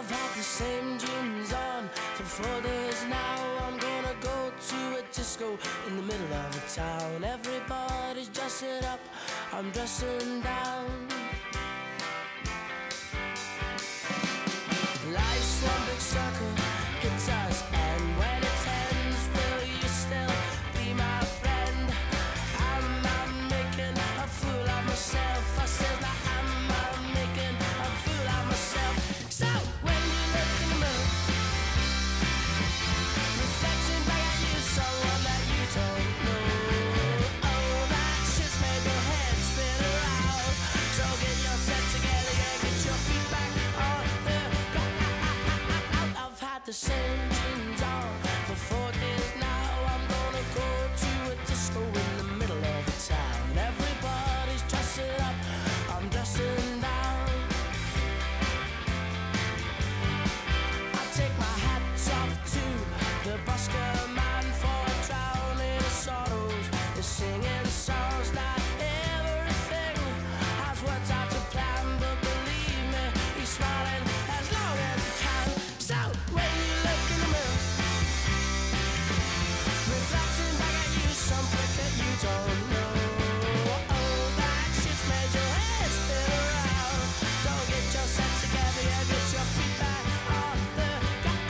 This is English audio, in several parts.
I've had the same jeans on for 4 days now. I'm gonna go to a disco in the middle of the town. Everybody's dressing up, I'm dressing down. Life's one big circle, hits us, and when it ends, will you still be my friend? Am I making a fool of myself? I said that am I making a fool of myself? So when you look in the mirror, reflecting back at you, someone that you don't know, oh, that shit's made your head spin around. So get your set together and get your feet back on the ground. I've had the same jeans on for 4 days now. I'm gonna go to a disco in the middle of the town. Everybody's dressing up, I'm dressing down. I take my hat off to the busker man for drowning his sorrows. He's singing songs, not everything has worked out to plan, but believe me, he's smiling as long as he can. So when you look in the mirror, reflecting back at you, some prick that you don't know, oh, that shit's made your head spin around. Don't get your set together and get your feet back on the ground.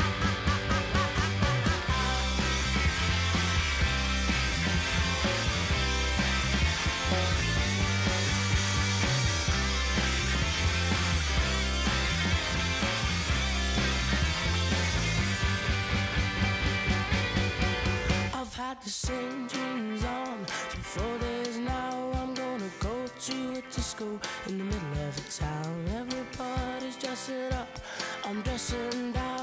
I've had the same jeans on for 4 days now. I'm gonna go to a disco in the middle of the town. Everybody's dressing up, I'm dressing down.